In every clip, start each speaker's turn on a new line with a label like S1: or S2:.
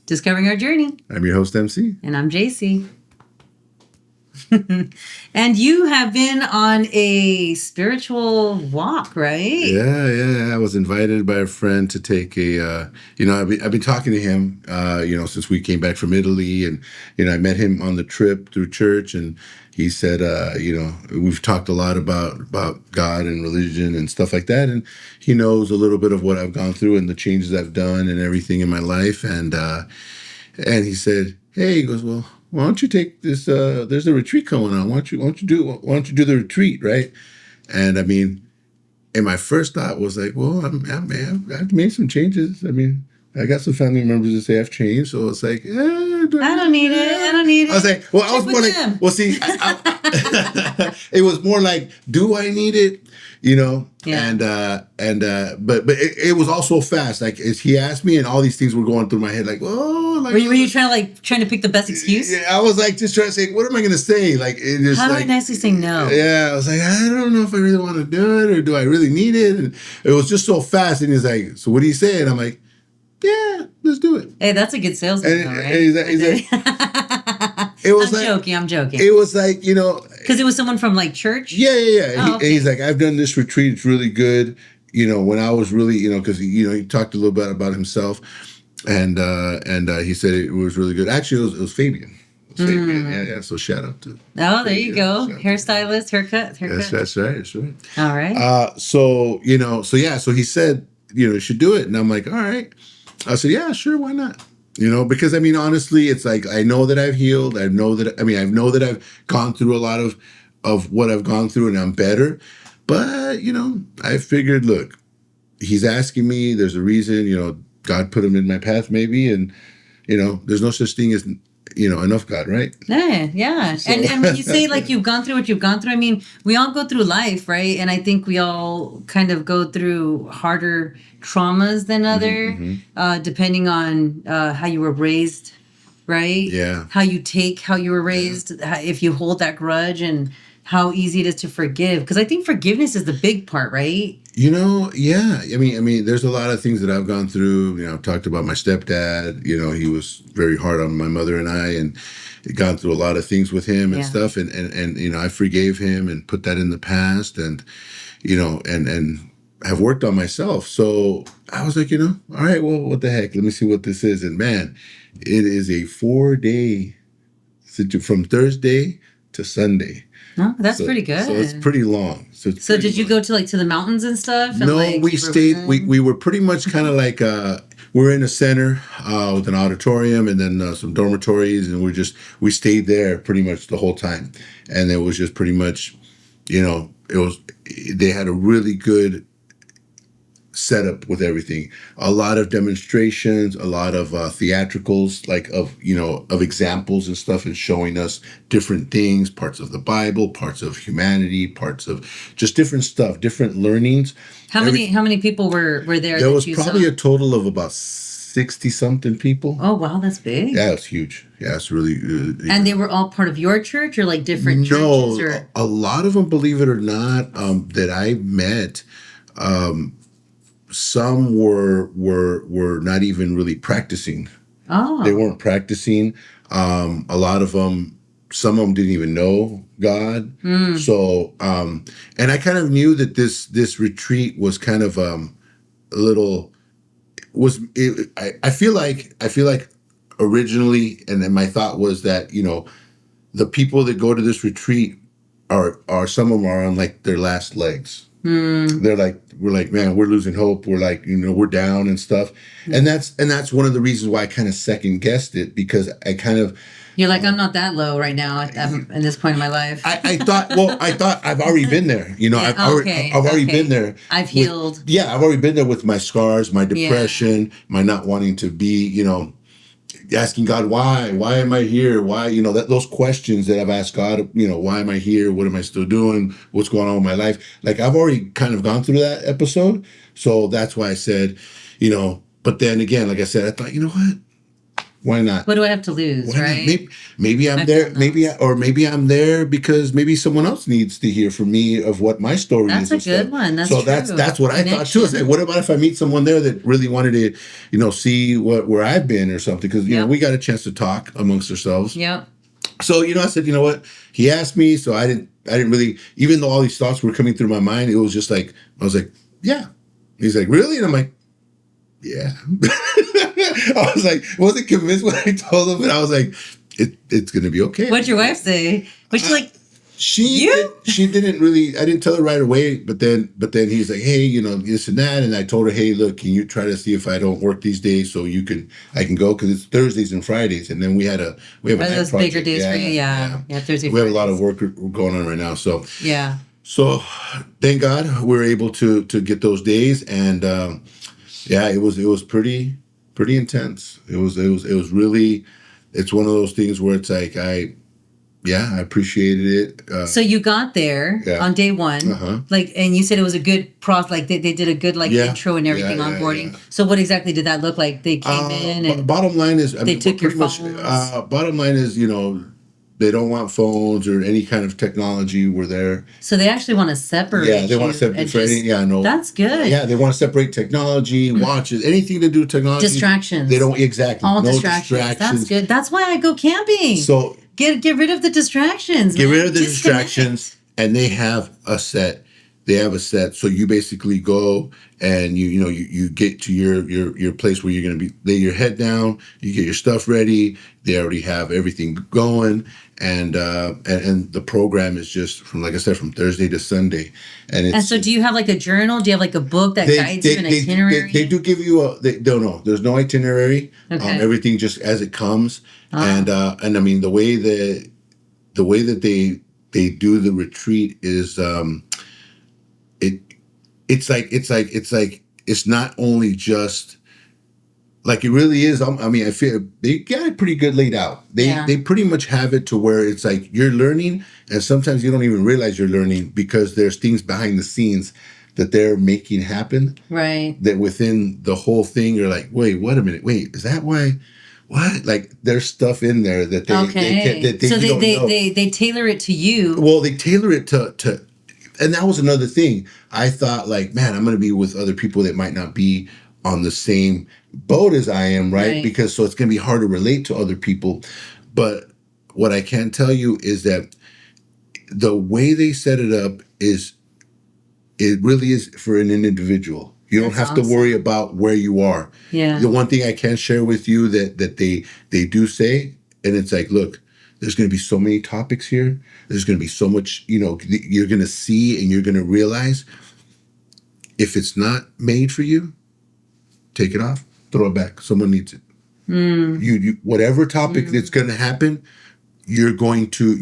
S1: Discovering Our Journey.
S2: I'm your host, MC.
S1: And I'm JC. And you have been on a spiritual walk, right?
S2: Yeah. I was invited by a friend to take a, I've been talking to him, since we came back from Italy. And, I met him on the trip through church. And he said, we've talked a lot about God and religion and stuff like that. And he knows a little bit of what I've gone through and the changes I've done and everything in my life. And he said, hey, he goes, well, why don't you take this? There's a retreat going on. Why don't you do the retreat, right? And I mean, and my first thought was like, well, I've made some changes. I mean, I got some family members that say I've changed, so it's like,
S1: I don't need it.
S2: I was like, well, I was more like, well, see, it was more like, do I need it? Yeah. But it was also fast. Like he asked me, and all these things were going through my head. Like, oh, like,
S1: were you trying to pick the best excuse?
S2: Yeah, I was like just trying to say, what am I going to say? Like,
S1: how do I nicely say no?
S2: Yeah, I was like, I don't know if I really want to do it, or do I really need it? And it was just so fast. And he's like, so what do you say? And I'm like, yeah, let's do it.
S1: Hey, that's a good salesman, right?
S2: And he's like, it was
S1: I'm joking.
S2: It was like,
S1: because it was someone from like church.
S2: Yeah.
S1: Oh,
S2: and he's like, I've done this retreat. It's really good. When I was really, because he talked a little bit about himself, and he said it was really good. Actually, it was Fabian. Yeah. So shout out to.
S1: Oh, there you go. Hairstylist, haircut.
S2: That's right.
S1: All right.
S2: So he said, you should do it, and I'm like, all right. I said, yeah, sure, why not? Because I mean, honestly, it's like I know that I've healed. I know that I've gone through a lot of what I've gone through, and I'm better. But I figured, look, he's asking me. There's a reason. God put him in my path, maybe, and there's no such thing as enough God, right?
S1: Yeah. So. And when you say like you've gone through what you've gone through, I mean, we all go through life, right? And I think we all kind of go through harder traumas than other, depending on how you were raised, right?
S2: Yeah.
S1: How you were raised, if you hold that grudge, and how easy it is to forgive. Because I think forgiveness is the big part, right?
S2: Yeah. I mean, there's a lot of things that I've gone through. I've talked about my stepdad. He was very hard on my mother and I, and gone through a lot of things with him and stuff. And I forgave him and put that in the past, and and have worked on myself. So I was like, all right, well, what the heck? Let me see what this is. And man, it is a 4-day from Thursday to Sunday.
S1: Oh, that's pretty good.
S2: So it's pretty long. So
S1: did you go to the mountains and stuff? And
S2: no, we stayed. We were pretty much kind of like we're in a center with an auditorium and then some dormitories, and we stayed there pretty much the whole time. And it was just pretty much, they had a really good setup with everything. A lot of demonstrations, a lot of theatricals, like of examples and stuff, and showing us different things, parts of the Bible, parts of humanity, parts of just different stuff, different learnings.
S1: How many people were there?
S2: There was probably a total of about 60 something people.
S1: Oh wow, that's big.
S2: Yeah, it's huge. Yeah, it's really good.
S1: And they were all part of your church, or like different churches?
S2: No, a lot of them, believe it or not, that I met. Some were not even really practicing.
S1: Oh.
S2: They weren't practicing. A lot of them, some of them didn't even know God. So, and I kind of knew that this retreat was kind of a little. I feel like originally, and then my thought was that the people that go to this retreat are some of them are on like their last legs. They're like, we're like, man, we're losing hope. We're like, we're down and stuff. And that's one of the reasons why I kind of second guessed it, because I kind of.
S1: You're like, I'm not that low right now at this point in my life.
S2: I thought I've already been there. I've already been there.
S1: I've healed.
S2: I've already been there with my scars, my depression, my not wanting to be, asking God, why am I here? Why, those questions that I've asked God, why am I here? What am I still doing? What's going on with my life? Like, I've already kind of gone through that episode. So that's why I said, but then again, like I said, I thought, what? Why not?
S1: What do I have to lose,
S2: Why not?
S1: right?
S2: Maybe I'm
S1: I
S2: there.
S1: feel that.
S2: Maybe I'm there because maybe someone else needs to hear from me of what my story
S1: That's
S2: is
S1: a
S2: and
S1: good
S2: stuff.
S1: one. That's
S2: So
S1: true.
S2: that's what I thought too. I said,
S1: Connection.
S2: what about if I meet someone there that really wanted to, see where I've been or something? Because
S1: Yep.
S2: we got a chance to talk amongst ourselves.
S1: Yep.
S2: So I said, you know what? He asked me, so I didn't really, even though all these thoughts were coming through my mind, it was just like I was like, yeah. He's like, really? And I'm like, yeah. I was like, wasn't convinced when I told him, and I was like, it's gonna be okay.
S1: What'd your wife say? Was she like,
S2: she didn't really. I didn't tell her right away, but then he's like, hey, this and that, and I told her, hey, look, can you try to see if I don't work these days so I can go, because it's Thursdays and Fridays, and then we have a
S1: are
S2: night
S1: those
S2: project.
S1: bigger days for you? Yeah. Thursday.
S2: We have a lot of work going on right now, so
S1: Yeah.
S2: so thank God we were able to get those days, and it was pretty intense. It was really. It's one of those things where it's like I appreciated it.
S1: So you got there on day one,
S2: Uh-huh.
S1: and you said it was a good process. Like they did a good intro and everything, onboarding.
S2: Yeah.
S1: So what exactly did that look like? They came in and
S2: bottom line is,
S1: they took your phones.
S2: Bottom line is, they don't want phones or any kind of technology. We're there.
S1: So they actually want to separate.
S2: Yeah, they want to separate. No.
S1: That's good.
S2: Yeah, they want to separate technology, watches, anything to do with technology.
S1: Distractions.
S2: They don't exactly.
S1: All
S2: no
S1: distractions. That's good. That's why I go camping.
S2: So
S1: get rid of the distractions.
S2: Get rid of the distractions, and they have a set. So you basically go and you get to your place where you're going to be. Lay your head down. You get your stuff ready. They already have everything going, and the program is just from, like I said, from Thursday to Sunday. And
S1: so do you have like a journal? Do you have like a book that guides you, an itinerary?
S2: They do give you no. There's no itinerary.
S1: Okay.
S2: Everything just as it comes, and I mean the way that they do the retreat is it's not only just like it really is. I mean, I feel they got it pretty good laid out. They pretty much have it to where it's like you're learning, and sometimes you don't even realize you're learning because there's things behind the scenes that they're making happen.
S1: Right.
S2: That within the whole thing, you're like, wait a minute, is that why? What? Like there's stuff in there that
S1: they tailor it to you.
S2: Well, they tailor it to. And that was another thing. I thought, like, man, I'm going to be with other people that might not be on the same boat as I am, right? Because so it's going to be hard to relate to other people. But what I can tell you is that the way they set it up it really is for an individual. You don't have to worry about where you are.
S1: Yeah.
S2: The one thing I can share with you that they do say, and it's like, look, there's going to be so many topics here. There's going to be so much, you're going to see and you're going to realize if it's not made for you, take it off, throw it back. Someone needs it. You whatever topic that's going to happen, you're going to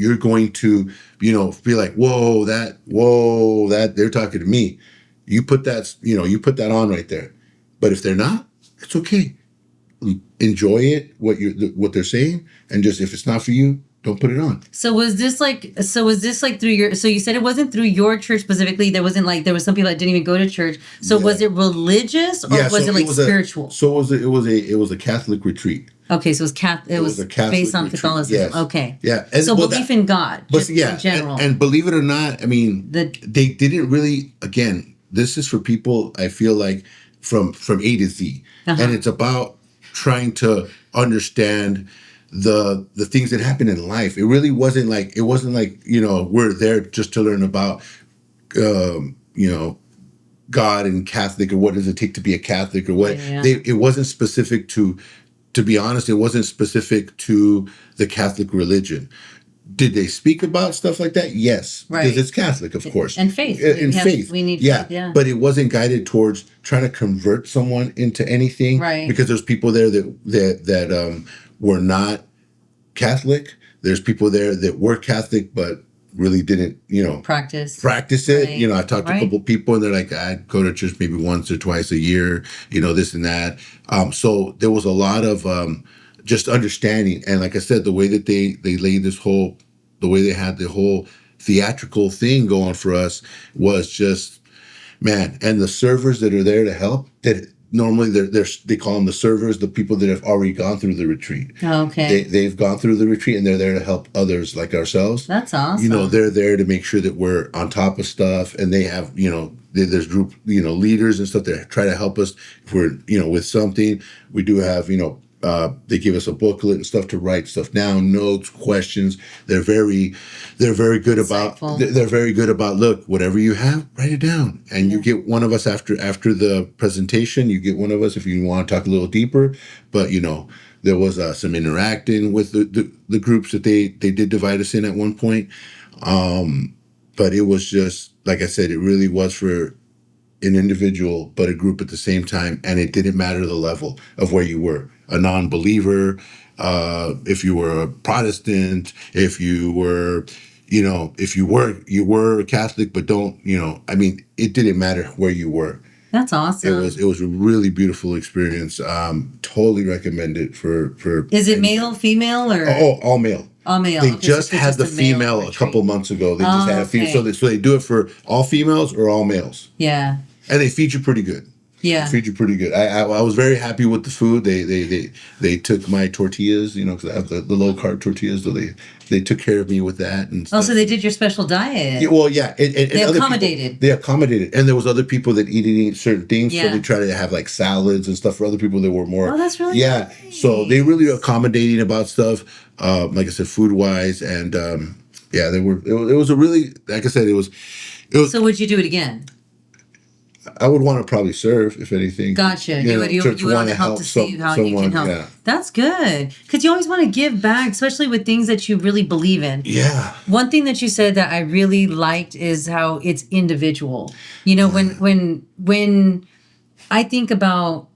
S2: be like, whoa, that they're talking to me. You put that on right there. But if they're not, it's okay. Enjoy it, what they're saying, and just if it's not for you, don't put it on.
S1: So was this like through your? So you said it wasn't through your church specifically. There wasn't there was some people that didn't even go to church. So was it religious or was it spiritual?
S2: It was a Catholic retreat.
S1: Okay, so it was
S2: a Catholic
S1: based on
S2: retreat.
S1: Catholicism.
S2: Yes.
S1: Okay.
S2: Yeah.
S1: So belief in God, just in general.
S2: And believe it or not, I mean, they didn't really. Again, this is for people. I feel like from A to Z, and it's about trying to understand the things that happen in life. It really wasn't like we're there just to learn about God and Catholic, or what does it take to be a Catholic, or what. It wasn't specific to be honest, it wasn't specific to the Catholic religion. Did they speak about stuff like that? Yes, because it's Catholic, of course,
S1: and faith.
S2: Faith.
S1: We need
S2: faith,
S1: yeah.
S2: But it wasn't guided towards trying to convert someone into anything,
S1: right?
S2: Because there's people there that were not Catholic. There's people there that were Catholic but really didn't, practice it. Right. I talked to a couple people and they're like, I go to church maybe once or twice a year, this and that. So there was a lot of just understanding. And like I said, the way that they laid the way they had the whole theatrical thing going for us was just, man. And the servers that are there to help, that normally they call them the servers, the people that have already gone through the retreat.
S1: Okay.
S2: They've gone through the retreat and they're there to help others like ourselves.
S1: That's awesome.
S2: You know, they're there to make sure that we're on top of stuff, and they have, you know, there's group, you know, leaders and stuff that try to help us if we're, you know, with something. We do have, you know, they give us a booklet and stuff to write stuff down, notes, questions. They're very good about. They're very good about. Look, whatever you have, write it down, and you get one of us after the presentation. You get one of us if you want to talk a little deeper. But you know, there was some interacting with the groups that they did divide us in at one point. But it was just like I said, it really was for an individual, but a group at the same time, and it didn't matter the level of where you were. A non-believer, if you were a Protestant, if you were, you know, if you were a Catholic, but don't, you know, I mean, it didn't matter where you were.
S1: That's awesome.
S2: It was a really beautiful experience. Totally recommend it for.
S1: Is it male, female, or
S2: all male?
S1: All male.
S2: They just had the female a couple months ago. They just had a female, so they do it for all females or all males.
S1: Yeah.
S2: And they feed you pretty good.
S1: Yeah,
S2: featured pretty good. I was very happy with the food. They took my tortillas, you know, because I have the low carb tortillas, so they took care of me with that. And stuff.
S1: So they did your special diet.
S2: Yeah, well, yeah, and
S1: they accommodated.
S2: They accommodated, and there was other people that eat certain things, so they try to have like salads and stuff for other people that were more.
S1: Oh, that's really nice.
S2: So they really accommodating about stuff. Like I said, food wise, and yeah, they were. It was a really, like I said, it was.
S1: So would you do it again?
S2: I would want to probably serve, if anything.
S1: Gotcha. You would want to help to see how you can help. Yeah. That's good. Because you always want to give back, especially with things that you really believe in.
S2: Yeah.
S1: One thing that you said that I really liked is how it's individual. You know, when I think about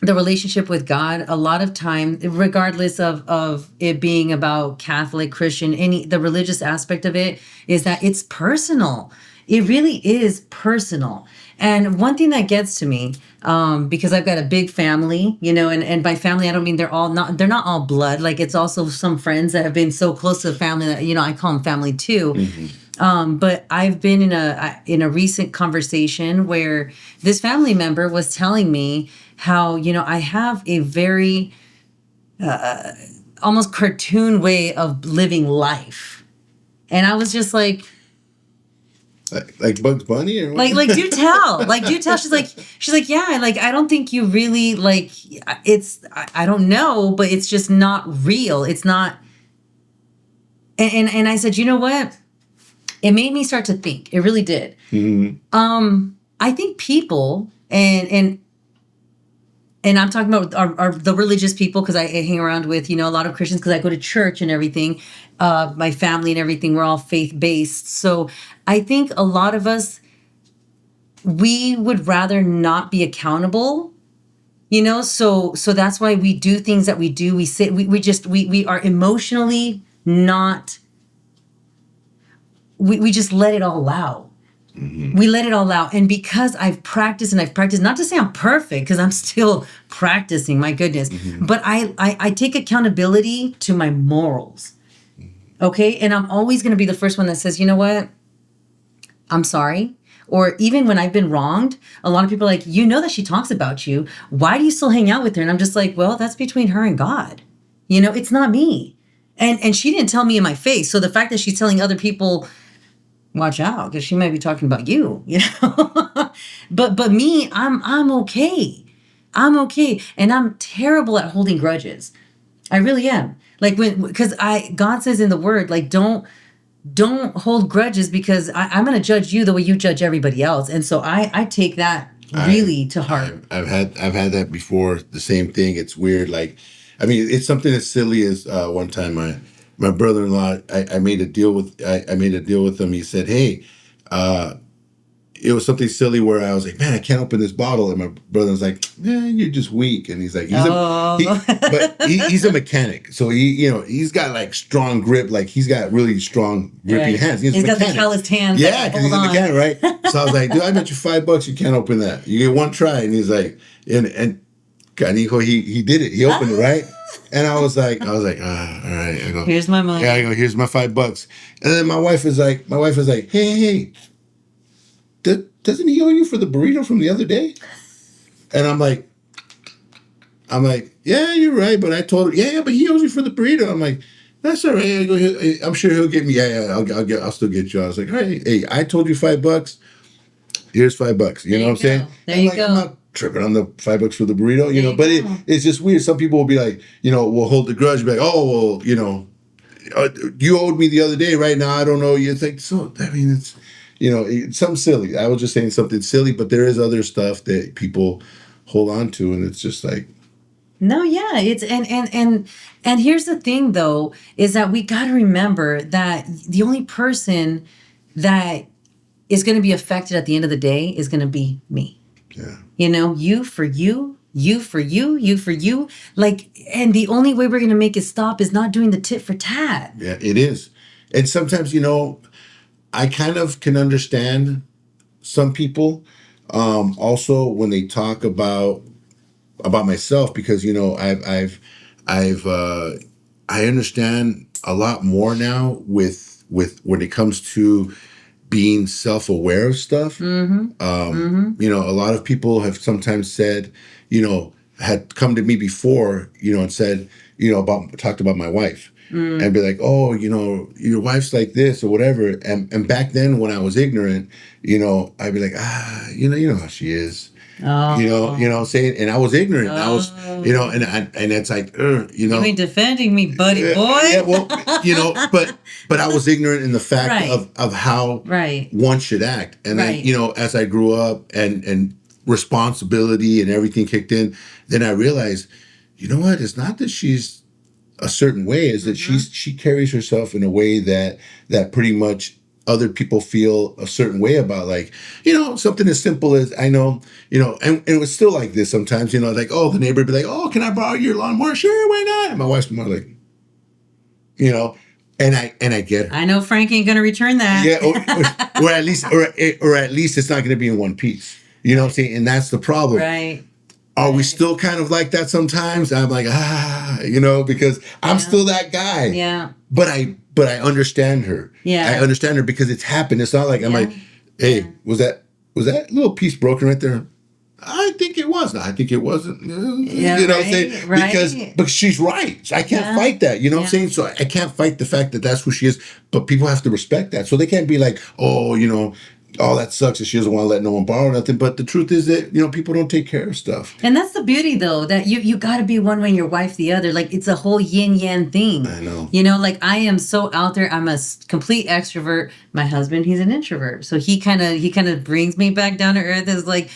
S1: the relationship with God, a lot of time, regardless of it being about Catholic, Christian, the religious aspect of it, is that it's personal. It really is personal. And one thing that gets to me, because I've got a big family, you know, and by family, I don't mean they're not all blood. Like it's also some friends that have been so close to the family that, you know, I call them family too. Mm-hmm. But I've been in a recent conversation where this family member was telling me how, you know, I have a very almost cartoon way of living life. And I was just like,
S2: like Bugs Bunny or what?
S1: like do tell she's like yeah, like I don't think you really like it's I don't know, but it's just not real. It's not and I said, you know what, it made me start to think. It really did. Mm-hmm. I think people and I'm talking about the religious people, because I hang around with, you know, a lot of Christians because I go to church and everything. My family and everything, we're all faith-based. So I think a lot of us, we would rather not be accountable, you know? So that's why we do things that we do. We are emotionally not, we just let it all out. Mm-hmm. We let it all out. And because I've practiced, not to say I'm perfect, because I'm still practicing, my goodness, mm-hmm. but I take accountability to my morals. Okay? And I'm always going to be the first one that says, you know what? I'm sorry. Or even when I've been wronged, a lot of people are like, you know that she talks about you. Why do you still hang out with her? And I'm just like, well, that's between her and God. You know, it's not me. And she didn't tell me in my face. So the fact that she's telling other people, watch out, because she might be talking about you, you know. but me, I'm okay. I'm okay, and I'm terrible at holding grudges. I really am. Like because God says in the Word, like don't hold grudges, because I'm going to judge you the way you judge everybody else, and so I take that really to heart.
S2: I've had that before. The same thing. It's weird. Like, I mean, it's something as silly as one time my brother-in-law, I made a deal with him. He said, hey, it was something silly where I was like, man, I can't open this bottle. And my brother was like, you're just weak. And he's like, he's a mechanic. So he's got like strong grip. Like he's got really strong gripping hands.
S1: He's got the calloused hands.
S2: Yeah, because he's a mechanic, right? So I was like, dude, I bet you $5 you can't open that. You get one try. And he's like, and Canijo, he did it. He opened it, right? And I was like, all right. I go,
S1: here's my money.
S2: Yeah, I go, here's my $5. And then my wife is like, hey, doesn't he owe you for the burrito from the other day? And I'm like, yeah, you're right. But I told him, yeah, but he owes you for the burrito. I'm like, that's all right. I'm sure he'll get me. Yeah, I'll still get you. I was like, all right, hey, I told you $5. Here's $5. You know what I'm saying?
S1: There you
S2: I'm
S1: go.
S2: not tripping on the $5 for the burrito, you know. But
S1: go.
S2: it's just weird. Some people will be like, will hold the grudge, be like, oh, well, you owed me the other day. Right now, I don't know. You think so? I mean, it's something silly. I was just saying something silly, but there is other stuff that people hold on to, and it's just like.
S1: No, yeah, it's and here's the thing though, is that we got to remember that the only person that is going to be affected at the end of the day is going to be me.
S2: Yeah.
S1: You for you, you for you, you for you. Like, and the only way we're going to make it stop is not doing the tit for tat.
S2: Yeah, it is. And sometimes, I kind of can understand some people also when they talk about myself, because I understand a lot more now with when it comes to being self-aware of stuff. A lot of people have sometimes said, had come to me before, and said, talked about my wife. And be like, oh, your wife's like this or whatever. And back then when I was ignorant, I'd be like, you know how she is.
S1: Oh.
S2: You know what I'm saying? And I was ignorant. I was, and it's like,
S1: You ain't defending me, buddy boy.
S2: Yeah, well, but I was ignorant in the fact
S1: Right.
S2: of how
S1: Right.
S2: one should act. And
S1: Right.
S2: then, as I grew up and responsibility and everything kicked in, then I realized, you know what? It's not that she's a certain way, is that she carries herself in a way that pretty much other people feel a certain way about, like, something as simple as, I know, and it was still like this sometimes, like, oh, the neighbor would be like, oh, can I borrow your lawnmower? Sure, why not? And my wife's more like, and I get her.
S1: I know Frank ain't gonna return that.
S2: Yeah, or at least it's not going to be in one piece. You know what I'm saying? And that's the problem.
S1: Right.
S2: Are we still kind of like that sometimes? I'm like, because I'm still that guy.
S1: Yeah.
S2: But I understand her.
S1: Yeah.
S2: I understand her because it's happened. It's not like I'm like, hey, was that little piece broken right there? I think it was. No, I think it wasn't.
S1: Yeah,
S2: you know what I'm saying?
S1: right.
S2: Because she's right. I can't fight that. You know what I'm saying? So I can't fight the fact that that's who she is. But people have to respect that. So they can't be like, oh, that sucks that she doesn't want to let no one borrow nothing. But the truth is that, people don't take care of stuff.
S1: And that's the beauty, though, that you got to be one way and your wife the other. Like, it's a whole yin-yang thing.
S2: I know.
S1: Like, I am so out there. I'm a complete extrovert. My husband, he's an introvert. So he kind of brings me back down to earth. Is like,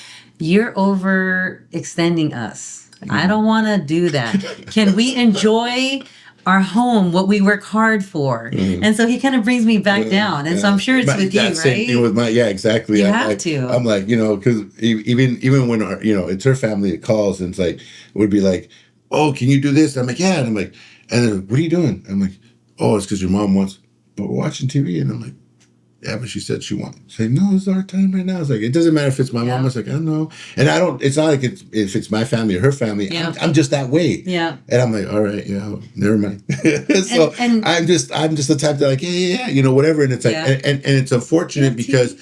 S1: you're overextending us. I don't want to do that. Can we enjoy our home, what we work hard for? And so he kind of brings me back down. And so I'm sure it's with you, right?
S2: Same thing with exactly.
S1: You have to.
S2: I'm like, because even when our, it's her family that calls, and it's like, it would be like, oh, can you do this? I'm like, yeah. And I'm like, and then, what are you doing? I'm like, oh, it's because your mom wants, but we're watching TV. And I'm like, yeah, but she said she wants. Say, no, it's our time right now. It's like, it doesn't matter if it's my mom. It's like, I don't know. And it's not like if it's my family or her family.
S1: Yeah.
S2: I'm just that way.
S1: Yeah.
S2: And I'm like, all right, never mind. So
S1: and
S2: I'm just the type that like, yeah, whatever. And it's like, and it's unfortunate because,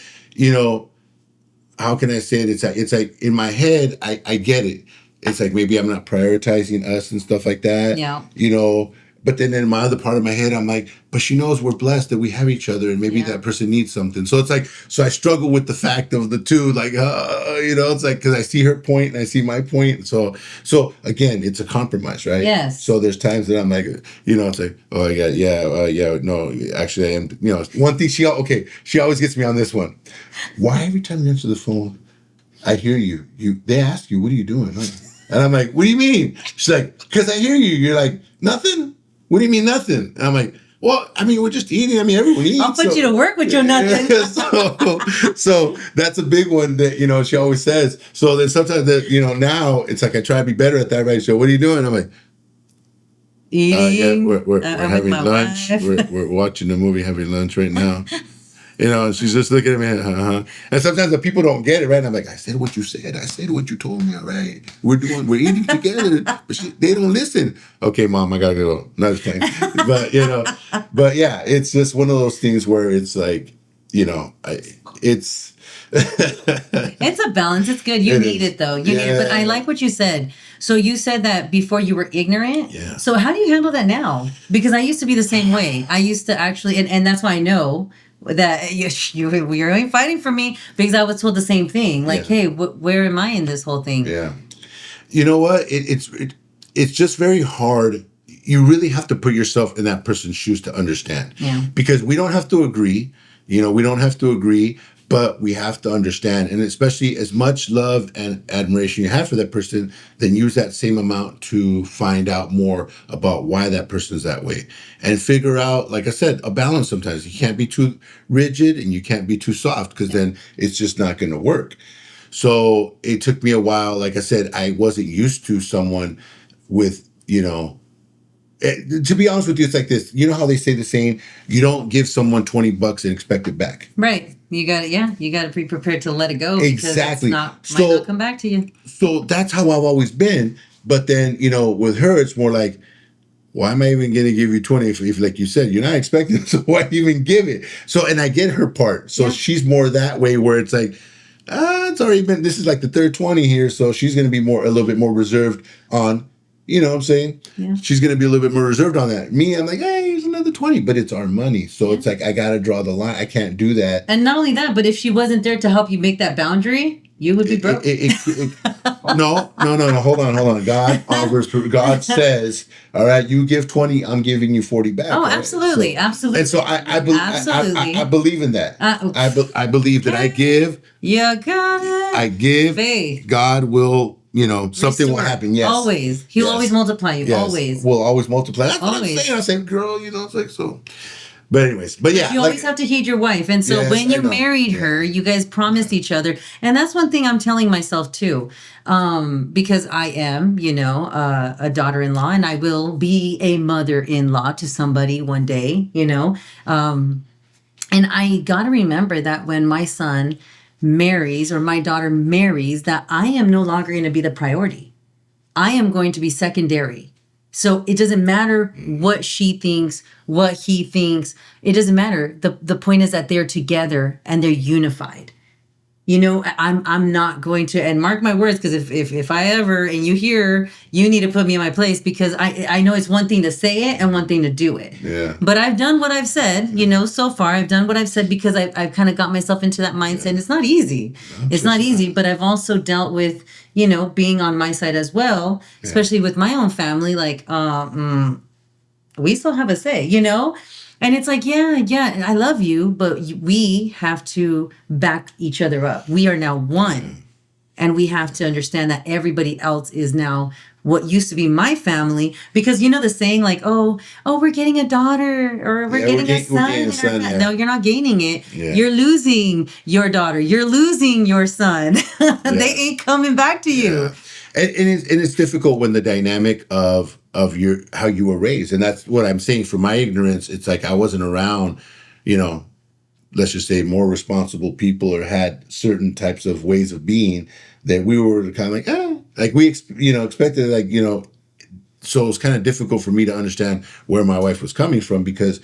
S2: how can I say it? It's like in my head, I get it. It's like, maybe I'm not prioritizing us and stuff like that.
S1: Yeah.
S2: But then in my other part of my head, I'm like, but she knows we're blessed that we have each other, and maybe that person needs something. So it's like, so I struggle with the fact of the two, like, it's like, because I see her point and I see my point. So again, it's a compromise, right?
S1: Yes.
S2: So there's times that I'm like, it's like, oh, no, actually I am, one thing she always gets me on this one. Why every time you answer the phone, I hear you, they ask you, what are you doing? And I'm like, what do you mean? She's like, because I hear you. You're like, nothing? What do you mean nothing? And I'm like, well, I mean, we're just eating. I mean, everyone eats.
S1: I'll put you to work with your nothing.
S2: so that's a big one that, she always says. So then sometimes that, now it's like I try to be better at that, right? So what are you doing? I'm like,
S1: eating.
S2: We're having lunch. We're watching the movie, having lunch right now. And she's just looking at me, And sometimes the people don't get it, right? And I'm like, I said what you said. I said what you told me, all right? We're eating together. But they don't listen. Okay, Mom, I got to go. Not just playing. But yeah, it's just one of those things where it's like,
S1: It's a balance. It's good. You
S2: It
S1: need
S2: is.
S1: it though. You need it. But I
S2: Yeah.
S1: like what you said. So you said that before you were ignorant.
S2: Yeah.
S1: So how do you handle that now? Because I used to be the same way. I used to actually, and that's why I know that you're only fighting for me because I was told the same thing. Like,
S2: Yeah.
S1: hey, where am I in this whole thing?
S2: Yeah. You know what? It's just very hard. You really have to put yourself in that person's shoes to understand.
S1: Yeah.
S2: Because we don't have to agree. We don't have to agree, but we have to understand. And especially as much love and admiration you have for that person, then use that same amount to find out more about why that person is that way. And figure out, like I said, a balance sometimes. You can't be too rigid and you can't be too soft because then it's just not going to work. So it took me a while. Like I said, I wasn't used to someone with, to be honest with you, it's like this. You know how they say the saying, you don't give someone $20 and expect it back.
S1: Right. You got to, yeah, you got to be prepared to let it go.
S2: Exactly.
S1: Because it's might not come back to you.
S2: So that's how I've always been. But then, with her, it's more like, why am I even going to give you 20 if, like you said, you're not expecting it, so why even give it? So, and I get her part. So she's more that way where it's like, it's already been, this is like the third 20 here. So she's going to be a little bit more reserved on, you know what I'm saying?
S1: Yeah.
S2: She's going to be a little bit more reserved on that. Me, I'm like, hey, here's another 20, but it's our money. So it's like, I got to draw the line. I can't do that.
S1: And not only that, but if she wasn't there to help you make that boundary, you would be broke.
S2: No. Hold on. God says, all right, you give 20, I'm giving you 40 back.
S1: Oh,
S2: right?
S1: absolutely. Absolutely.
S2: And so I believe in that. I believe that I give.
S1: You got it.
S2: I give.
S1: Faith.
S2: God will, something will happen. Yes.
S1: Always. He'll always multiply you.
S2: Yes.
S1: Always.
S2: Will always multiply. That's
S1: Always.
S2: what I'm saying. I say, girl, it's like so. But anyways, yeah.
S1: You always have to heed your wife. And so
S2: Yes,
S1: when you
S2: I know.
S1: married her, you guys promised each other. And that's one thing I'm telling myself too. Because I am, a daughter-in-law and I will be a mother-in-law to somebody one day, And I got to remember that when my son marries or my daughter marries, that I am no longer going to be the priority. I am going to be secondary. So it doesn't matter what she thinks, what he thinks. It doesn't matter. The point is that they're together and they're unified. I'm not going to, and mark my words, because if I ever, and you hear, you need to put me in my place, because I know it's one thing to say it and one thing to do it.
S2: Yeah.
S1: But I've done what I've said, so far. I've done what I've said because I've kind of got myself into that mindset. Yeah. It's not easy. It's not easy, but I've also dealt with, being on my side as well, especially with my own family, like, we still have a say, And it's like, yeah, I love you, but we have to back each other up. We are now one. And we have to understand that everybody else is now what used to be my family. Because the saying like, oh, we're getting a daughter or we're getting a son. No, you're not gaining it. Yeah. You're losing your daughter. You're losing your son. They ain't coming back to you.
S2: Yeah. And it's difficult when the dynamic of your how you were raised, and that's what I'm saying. From my ignorance, it's like I wasn't around, let's just say more responsible people or had certain types of ways of being that we were kind of like we expected, so it was kind of difficult for me to understand where my wife was coming from, because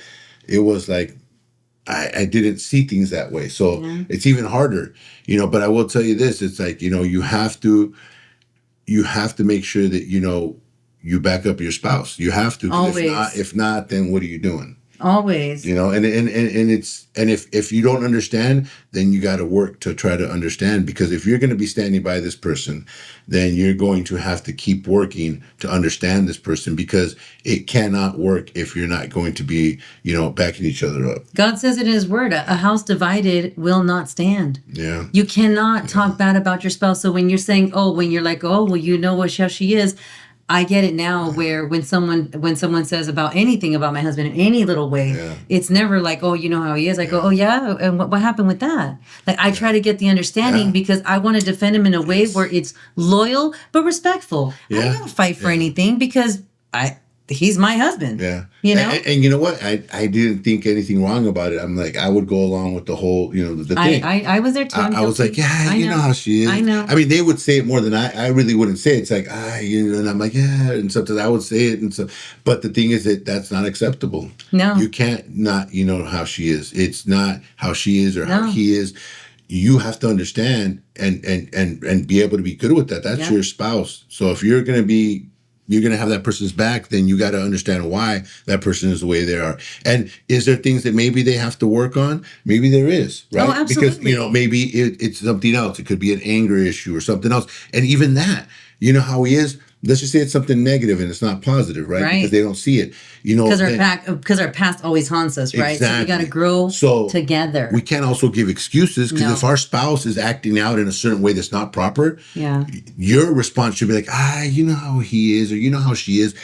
S2: it was like I didn't see things that way. So it's even harder, but I will tell you this, it's like, you have to make sure that, you back up your spouse. You have to.
S1: Always.
S2: If not, then what are you doing?
S1: Always.
S2: And if you don't understand, then you got to work to try to understand, because if you're going to be standing by this person, then you're going to have to keep working to understand this person, because it cannot work if you're not going to be, backing each other up.
S1: God says it in his word, a house divided will not stand.
S2: Yeah.
S1: You cannot talk bad about your spouse. So when you're saying, when you're like, well, how she is, I get it now, where when someone says about anything about my husband in any little way, it's never like, you know how he is. I go, and what happened with that? Like, I try to get the understanding because I want to defend him in a way where it's loyal but respectful. I don't want to fight for anything because he's my husband.
S2: Yeah.
S1: And
S2: you know what? I didn't think anything wrong about it. I'm like, I would go along with the whole, the thing.
S1: I was there too.
S2: I was like, you know how she is.
S1: I know.
S2: I mean, they would say it more than I really wouldn't say it. It's like, and I'm like, and sometimes I would say it. And so, but the thing is that's not acceptable.
S1: No.
S2: You can't not, how she is. It's not how she is or how he is. you have to understand and be able to be good with that. That's your spouse. So if you're going to have that person's back, then you got to understand why that person is the way they are. And is there things that maybe they have to work on? Maybe there is, right?
S1: Oh, absolutely.
S2: Because, maybe it's something else. It could be an anger issue or something else. And even that, how he is, let's just say it's something negative and it's not positive, right? Because they don't see it,
S1: Because our past always haunts us, right?
S2: Exactly.
S1: So we got to grow together.
S2: We can't also give excuses, because if our spouse is acting out in a certain way that's not proper, your response should be like, you know how he is, or you know how she is.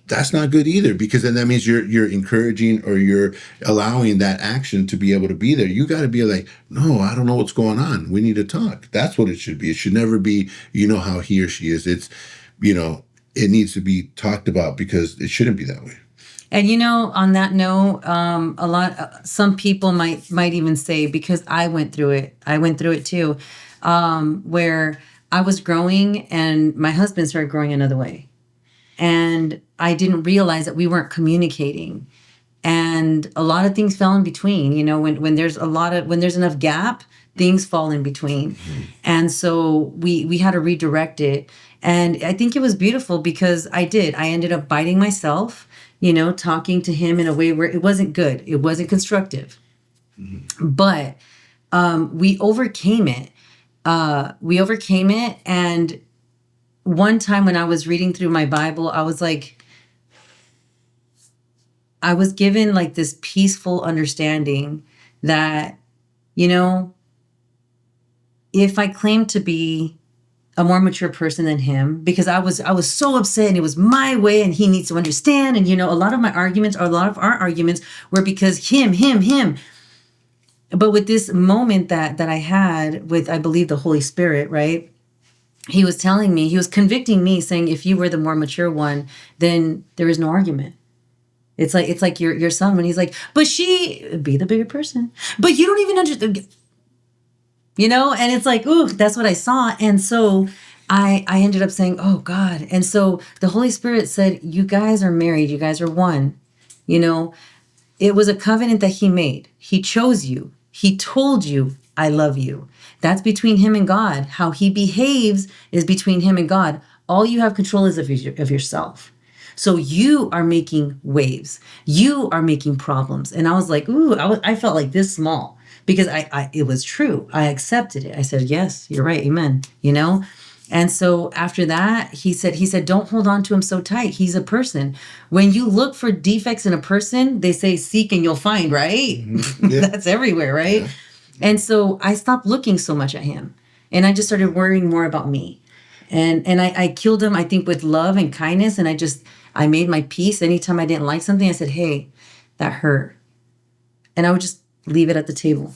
S2: That's not good either, because then that means you're encouraging, or you're allowing that action to be able to be there. You got to be like, no, I don't know what's going on. We need to talk. That's what it should be. It should never be, you know how he or she is. It's, it needs to be talked about, because it shouldn't be that way.
S1: And on that note, some people might even say, because I went through it too, where I was growing and my husband started growing another way, and I didn't realize that we weren't communicating, and a lot of things fell in between. When there's enough gap, things fall in between. Mm-hmm. And so we had to redirect it. And I think it was beautiful, because I ended up biting myself, talking to him in a way where it wasn't good. It wasn't constructive. Mm-hmm. But we overcame it. And one time when I was reading through my Bible, I was given like this peaceful understanding that, if I claim to be a more mature person than him, because I was so upset and it was my way and he needs to understand. And, a lot of our arguments were because him. But with this moment that I had with, I believe, the Holy Spirit, right? He was convicting me, saying, if you were the more mature one, then there is no argument. It's like your son, when he's like, but be the bigger person, but you don't even understand. And it's like, ooh, that's what I saw. And so I ended up saying, oh God. And so the Holy Spirit said, you guys are married. You guys are one. It was a covenant that he made. He chose you. He told you, I love you. That's between him and God. How he behaves is between him and God. All you have control is of yourself. So you are making waves. You are making problems. And I was like, ooh, I felt like this small. Because it was true. I accepted it. I said, yes, you're right. Amen. And so after that, he said, don't hold on to him so tight. He's a person. When you look for defects in a person, they say, seek and you'll find, right? Mm-hmm. Yeah. That's everywhere, right? Yeah. And so I stopped looking so much at him, and I just started worrying more about me. And I killed him, I think, with love and kindness. And I made my peace. Anytime I didn't like something, I said, hey, that hurt. And I would just leave it at the table.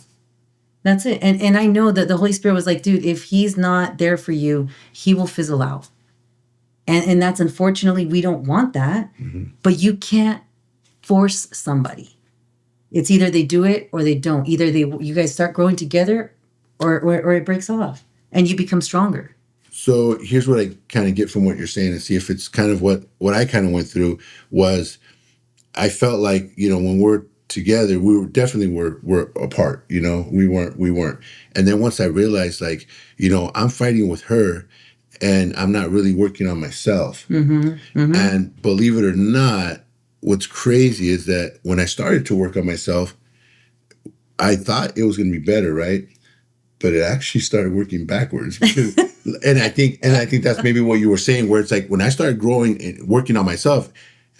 S1: That's it. And I know that the Holy Spirit was like, dude, if he's not there for you, he will fizzle out. And that's, unfortunately, we don't want that. Mm-hmm. But you can't force somebody. It's either they do it or they don't. Either you guys start growing together or it breaks off and you become stronger.
S2: So here's what I kind of get from what you're saying, and see if it's kind of what I kind of went through was, I felt like, when we're together, we were apart, we weren't. And then once I realized, like, I'm fighting with her and I'm not really working on myself. Mm-hmm, mm-hmm. And believe it or not, what's crazy is that when I started to work on myself, I thought it was going to be better, right? But it actually started working backwards. and I think that's maybe what you were saying, where it's like, when I started growing and working on myself,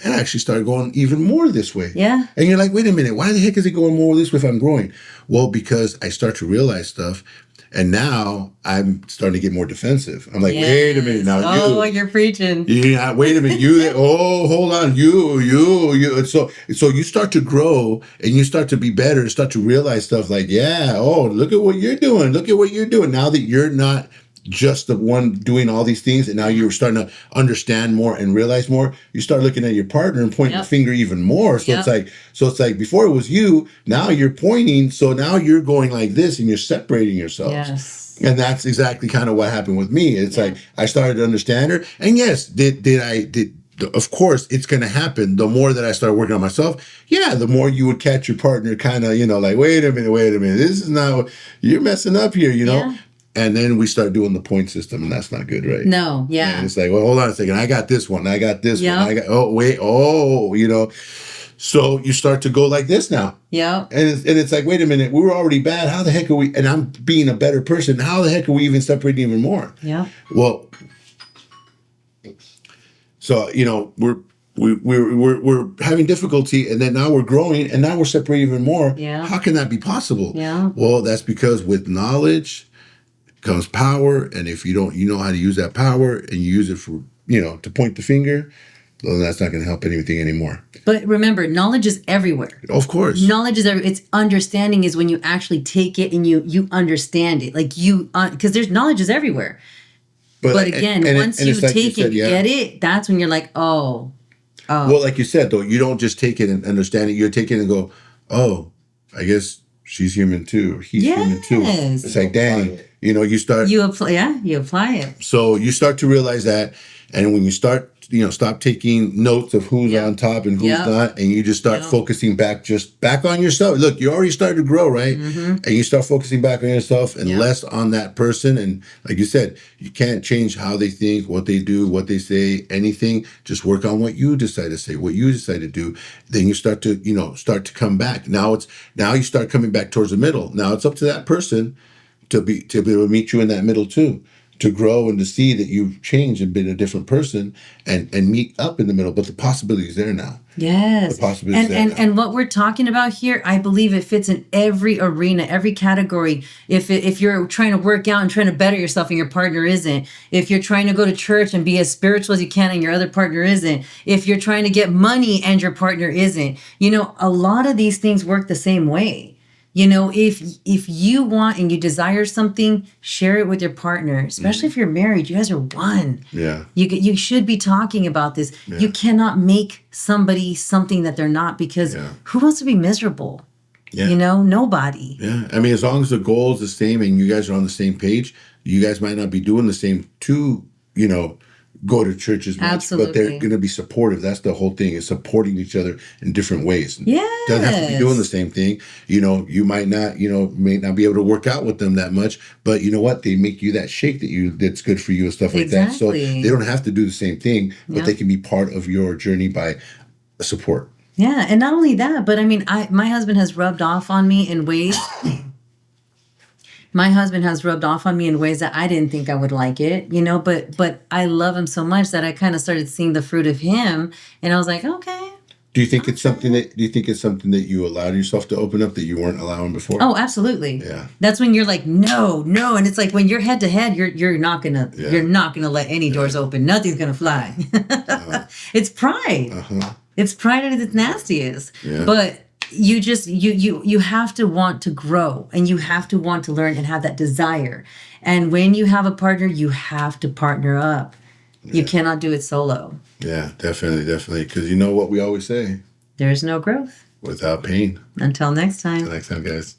S2: and I actually started going even more this way.
S1: Yeah.
S2: And you're like, wait a minute, why the heck is it going more this way if I'm growing? Well, because I start to realize stuff, and now I'm starting to get more defensive. I'm like, wait a minute now.
S1: You're preaching.
S2: Yeah, wait a minute. Hold on. You. So you start to grow and you start to be better, start to realize stuff like, look at what you're doing. Look at what you're doing. Now that you're not just the one doing all these things, and now you're starting to understand more and realize more, you start looking at your partner and pointing the finger even more. So it's like before it was you, now you're pointing, so now you're going like this and you're separating yourselves.
S1: Yes.
S2: And that's exactly kind of what happened with me. It's like I started to understand her, and yes, did of course, it's going to happen. The more that I started working on myself, yeah, the more you would catch your partner kind of, like, wait a minute. This is not, you're messing up here,
S1: Yeah.
S2: And then we start doing the point system, and that's not good, right?
S1: No, yeah.
S2: And it's like, well, hold on a second. I got this one. I got this
S1: Yeah.
S2: one. So you start to go like this now.
S1: Yeah.
S2: And it's like, wait a minute, we were already bad. How the heck are we? And I'm being a better person. How the heck are we even separating even more?
S1: Yeah.
S2: Well, so we're having difficulty, and then now we're growing, and now we're separating even more.
S1: Yeah.
S2: How can that be possible?
S1: Yeah.
S2: Well, that's because with knowledge comes power, and if you know how to use that power, and you use it for to point the finger, well, that's not going to help anything anymore.
S1: But remember, knowledge is everywhere.
S2: Of course.
S1: Knowledge is it's understanding is when you actually take it and you understand it. Like because there's knowledge is everywhere. But again, once you take it, get it, that's when you're like, oh.
S2: Well, like you said, though, you don't just take it and understand it. You take it and go, oh, I guess she's human too. Or he's human too. It's like, dang, you start.
S1: You apply it.
S2: So you start to realize that. And when you start, stop taking notes of who's on top and who's not, and you just start focusing back on yourself. Look, you already started to grow, right? Mm-hmm. And you start focusing back on yourself and less on that person. And like you said, you can't change how they think, what they do, what they say, anything. Just work on what you decide to say, what you decide to do. Then you start to come back. Now you start coming back towards the middle. Now it's up to that person to be able to meet you in that middle too. To grow and to see that you've changed and been a different person and meet up in the middle. But the possibility is there now.
S1: Yes.
S2: The possibility is there now.
S1: And what we're talking about here, I believe it fits in every arena, every category. If you're trying to work out and trying to better yourself and your partner isn't. If you're trying to go to church and be as spiritual as you can and your other partner isn't. If you're trying to get money and your partner isn't. A lot of these things work the same way. If you want and you desire something, share it with your partner, especially if you're married. You guys are one.
S2: Yeah.
S1: You should be talking about this. Yeah. You cannot make somebody something that they're not because who wants to be miserable? Yeah. Nobody.
S2: Yeah. I mean, as long as the goal is the same and you guys are on the same page, you guys might not be doing the same go to church as much,
S1: Absolutely.
S2: But they're going to be supportive. That's the whole thing, is supporting each other in different ways.
S1: Yeah,
S2: doesn't have to be doing the same thing. You might not, may not be able to work out with them that much, but you know what? They make you that shake that's good for you and stuff like that. So they don't have to do the same thing, but they can be part of your journey by support.
S1: Yeah, and not only that, but I mean, my husband has rubbed off on me in ways. My husband has rubbed off on me in ways that I didn't think I would like it, but I love him so much that I kind of started seeing the fruit of him, and I was like, okay.
S2: Do you think it's something that you allowed yourself to open up that you weren't allowing before?
S1: Oh, absolutely.
S2: Yeah.
S1: That's when you're like, no, and it's like when you're head to head, you're not gonna let any doors open. Nothing's gonna fly. It's pride.
S2: Uh-huh.
S1: It's pride at its nastiest.
S2: Yeah.
S1: But you just you have to want to grow, and you have to want to learn and have that desire. And when you have a partner, you have to partner up. Yeah. You cannot do it solo.
S2: Yeah, definitely. Because you know what we always say?
S1: There's no growth
S2: without pain.
S1: Until next time.
S2: Until next time, guys.